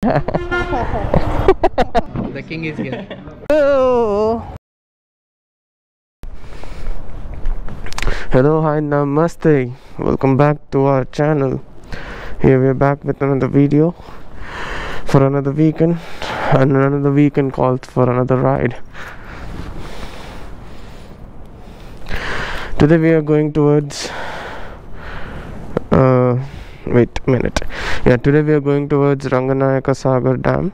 The king is here. Hello. Hello, hi, namaste. Welcome back to our channel. Here we are back with another video for another weekend, and another weekend calls for another ride. Today we are going towards wait a minute. Yeah, today we are going towards Ranganayaka Sagar Dam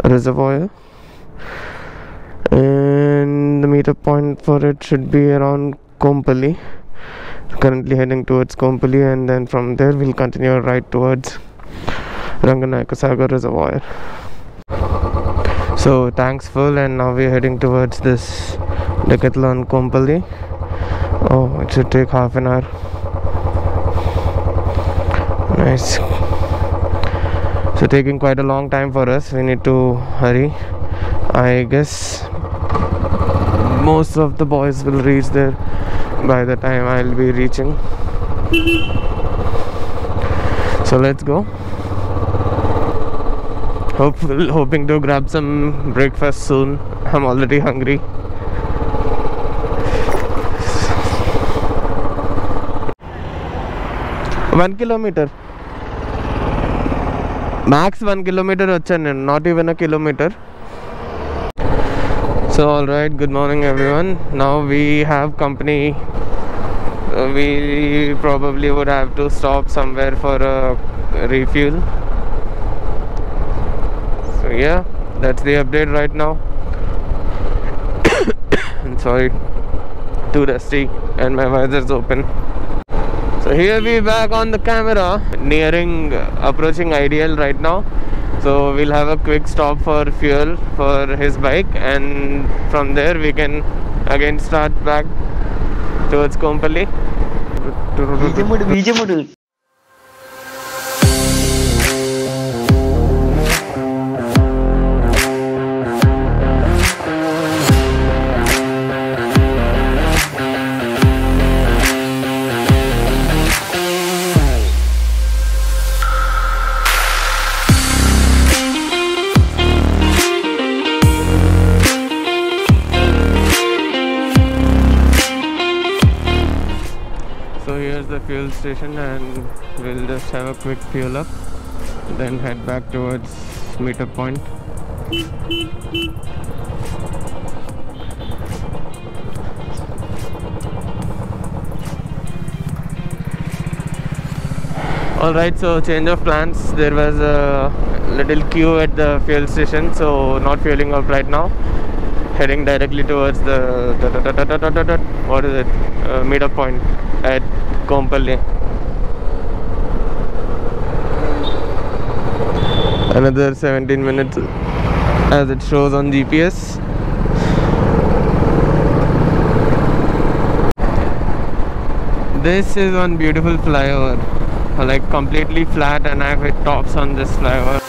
reservoir, and the meetup point for it should be around Kompally. Currently heading towards Kompally, and then from there we'll continue our ride towards Ranganayaka Sagar reservoir. So tanks full, and now we're heading towards this Decathlon Kompally. Oh, it should take half an hour. Nice. So taking quite a long time for us. We need to hurry. I guess most of the boys will reach there by the time I'll be reaching. So let's go. Hoping to grab some breakfast soon. I'm already hungry. One kilometer. Max 1 kilometer vachanu, not even a kilometer. So alright, good morning everyone. Now we have company. We probably would have to stop somewhere for a refuel. So yeah, that's the update right now. I'm sorry, too dusty and my visor's open. So here we back on the camera, approaching Ideal right now. So we'll have a quick stop for fuel for his bike, and from there we can again start back towards Kompally. So here's the fuel station, and we'll just have a quick fuel up, then head back towards meetup point. Alright, so change of plans. There was a little queue at the fuel station, so not fueling up right now. Heading directly towards the what is it? Meetup point at Kompally. Another 17 minutes as it shows on GPS. This is one beautiful flyover, like completely flat, and I've hit tops on this flyover.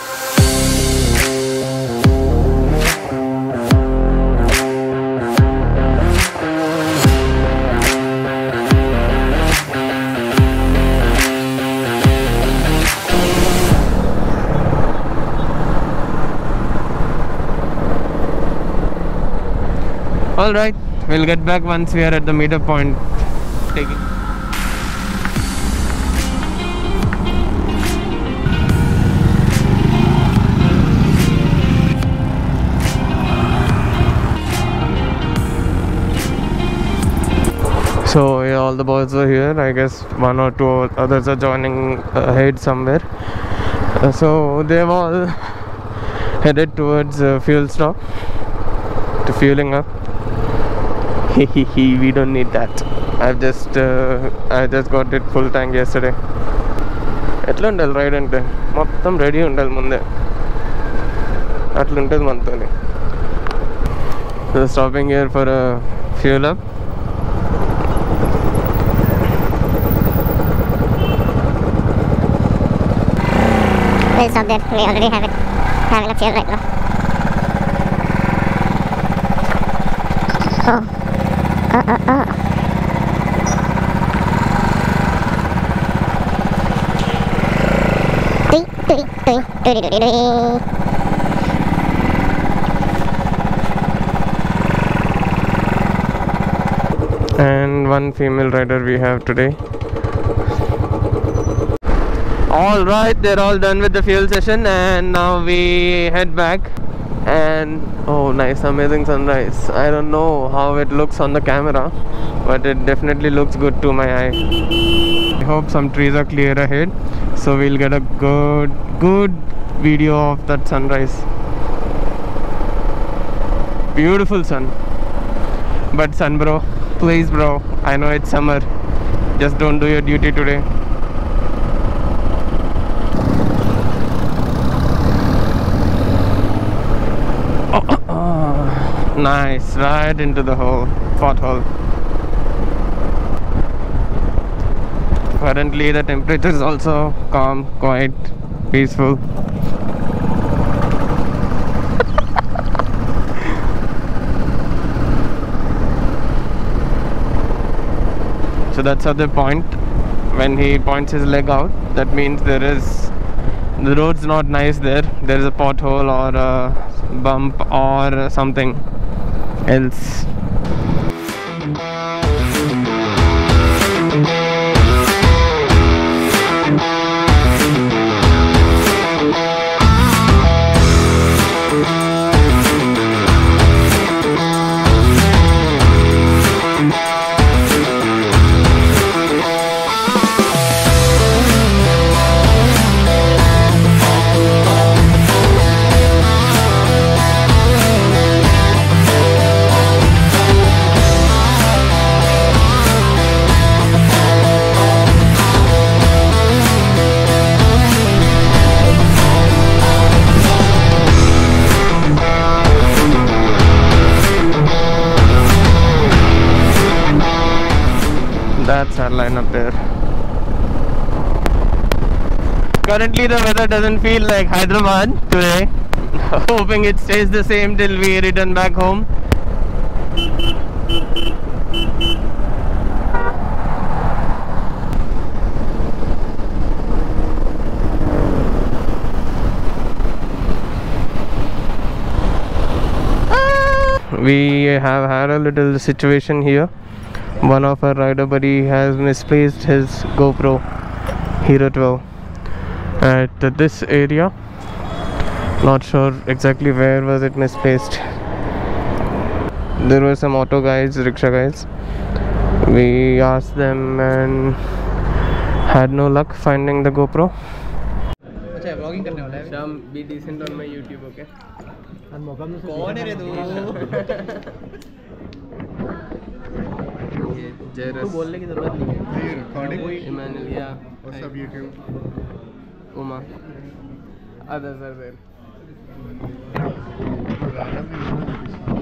Alright, we'll get back once we are at the meetup point. So yeah, all the boys are here. I guess one or two others are joining ahead somewhere. So they've all headed towards fuel stop to fueling up. We don't need that. I just got it full tank yesterday. Etla undal ride ante mottham ready undal munde atla untadi mantoni. So stopping here for a fuel up. We'll stop there. We already have it. Having a fuel right now. Oh. See? And one female rider we have today. All right, they're all done with the fuel session, and now we head back. And oh, nice, amazing sunrise. I don't know how it looks on the camera, but it definitely looks good to my eye. I hope some trees are clear ahead, so we'll get a good video of that sunrise. Beautiful sun. But sun bro, please bro, I know it's summer, just don't do your duty today. Nice, right into the hole, pothole. Currently the temperature is also calm, quiet, peaceful. So that's at the point when he points his leg out, that means the road's not nice there. There is a pothole or a bump or something else. That's our line up there. Currently the weather doesn't feel like Hyderabad today. Hoping it stays the same till we return back home. We have had a little situation here. One of our rider buddy has misplaced his GoPro Hero 12 at this area. Not sure exactly where was it misplaced. There were some auto guys, rickshaw guys. We asked them and had no luck finding the GoPro. अच्छा vlogging करने वाला है Sham, be decent on my YouTube, okay? कौन है रे तू तू बोलने की जरूरत नहीं है. Recording. Emmanuel, yeah. What's up, YouTube? Uma. Others are there.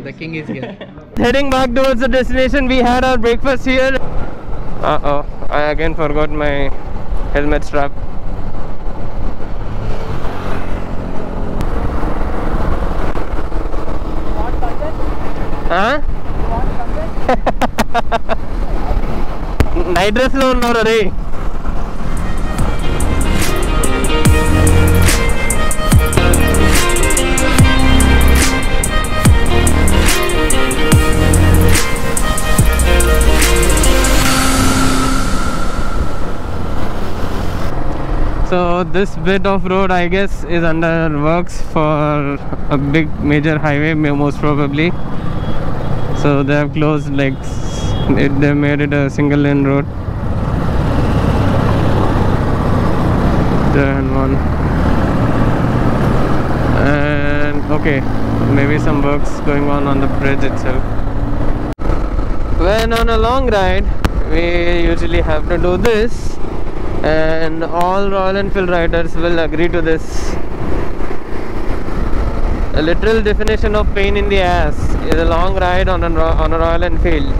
The king is here. Heading back towards the destination, we had our breakfast here. Uh-oh, I again forgot my helmet strap. Huh? Night dress lo unnara re. So this bit of road, I guess, is under works for a big major highway, most probably. So they have closed, like, they made it a single lane road. Turn one. And okay, maybe some works going on the bridge itself. When on a long ride, we usually have to do this, and all Royal Enfield riders will agree to this. A literal definition of pain in the ass is a long ride on a Royal Enfield.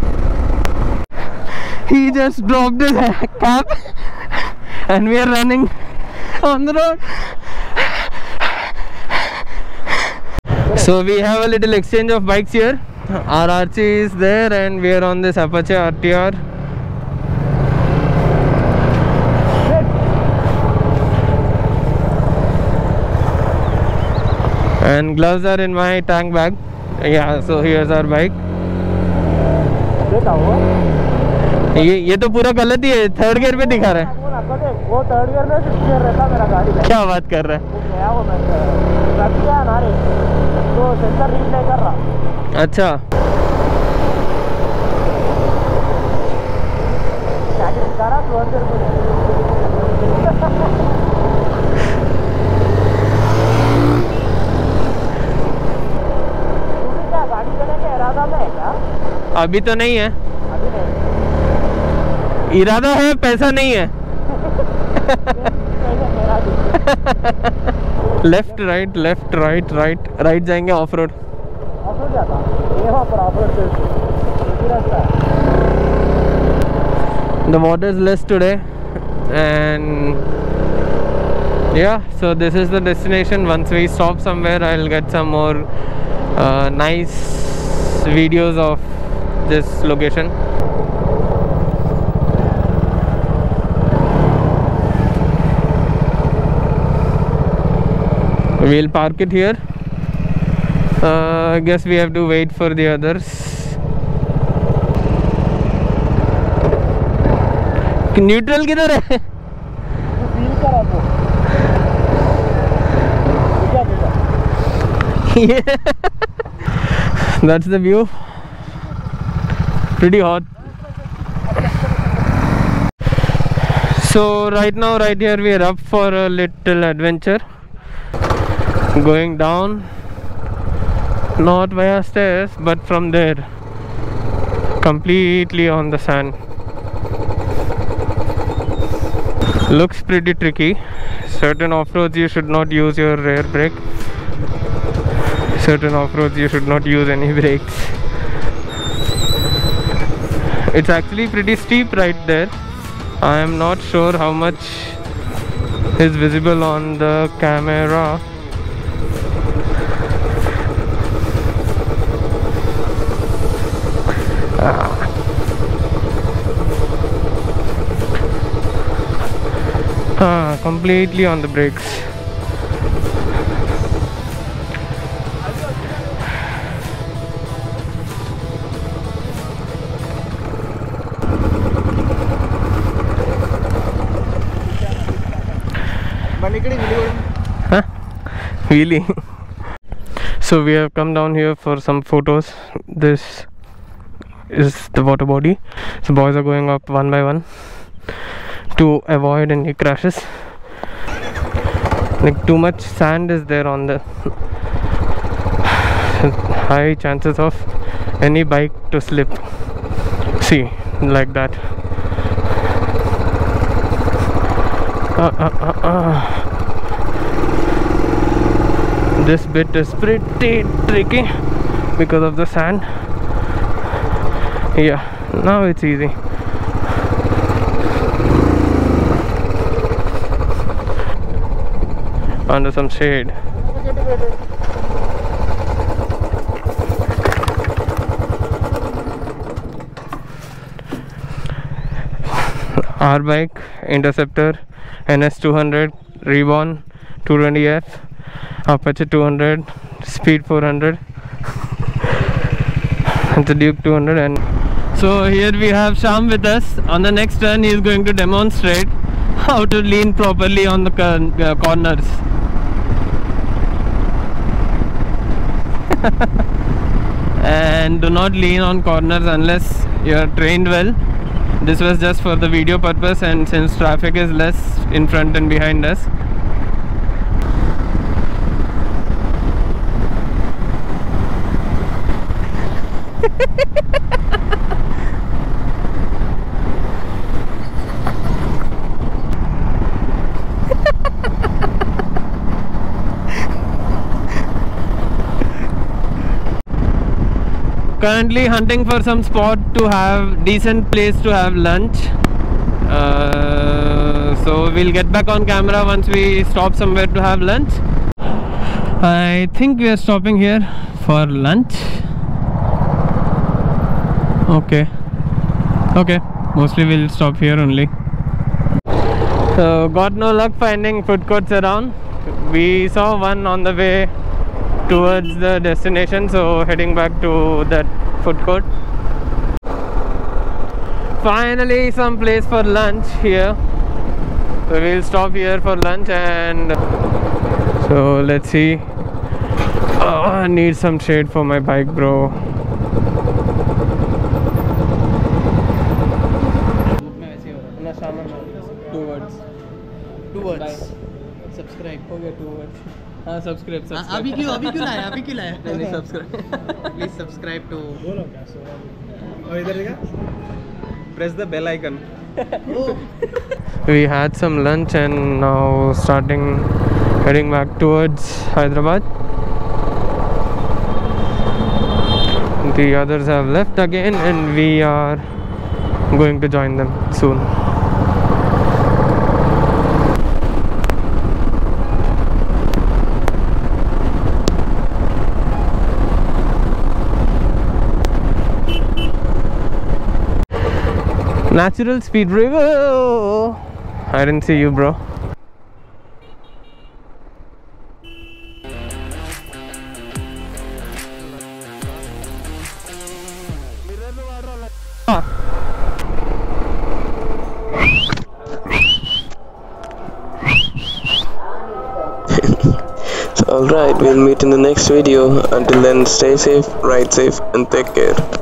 He just dropped his cap and we are running on the road. So we have a little exchange of bikes here. Our RC is there and we are on this Apache RTR. And gloves are in my tank bag. Yeah, so here's our bike. ये तो पूरा गलत ही है, third gear पे दिखा रहा है। वो थर्ड गियर में फिफ्थ गियर रहता मेरा गाड़ी का। क्या बात कर रहा है? गया वो मैं ना रे, तो सेंसर रीड नहीं कर रहा। अच्छा, क्या गाड़ी लेने के इरादा में है क्या? अभी तो नहीं है। अभी नहीं, इरादा है, पैसा नहीं है। Left right left right right right जाएंगे ऑफ रोड। ऑफ रोड जाता ये वहाँ पर ऑफ रोड से रास्ता है। The water is less today, and yeah, so this is the destination. Once we stop somewhere, I'll get some more nice videos of this location. We'll park it here. I guess we have to wait for the others. Neutral किधर है? Feel कर आपको क्या That's the view. Pretty hot. So right now, right here, we are up for a little adventure. Going down, not via stairs, but from there, completely on the sand. Looks pretty tricky. Certain off-roads you should not use your rear brake. Certain off-roads you should not use any brakes. It's actually pretty steep right there. I am not sure how much is visible on the camera. Completely on the brakes. Huh? Really? So we have come down here for some photos. This is the water body. So boys are going up one by one to avoid any crashes. Like too much sand is there on the high chances of any bike to slip. See, like that. This bit is pretty tricky because of the sand. Yeah, now it's easy. Under some shade. Our bike, Interceptor NS200 Reborn 220F, Apache 200, Speed 400, and the Duke 200. And so here we have Sham with us. On the next turn, he is going to demonstrate how to lean properly on the corners. And do not lean on corners unless you are trained well. This was just for the video purpose, and since traffic is less in front and behind us. Currently hunting for some spot to have decent place to have lunch. So we'll get back on camera once we stop somewhere to have lunch. I think we are stopping here for lunch. Okay, mostly we'll stop here only. So got no luck finding food courts around. We saw one on the way towards the destination, so heading back to that food court. Finally some place for lunch here, so we'll stop here for lunch. And so let's see. Oh, I need some shade for my bike, bro. Two words. Subscribe. हो गया 2 words. हाँ subscribe. अभी क्यों लाया? नहीं subscribe. Please subscribe to. और इधर देखा? Press the bell icon. We had some lunch and now heading back towards Hyderabad. The others have left again and we are going to join them soon. Natural speed review. I didn't see you, bro. Alright, we'll meet in the next video. Until then, stay safe, ride safe, and take care.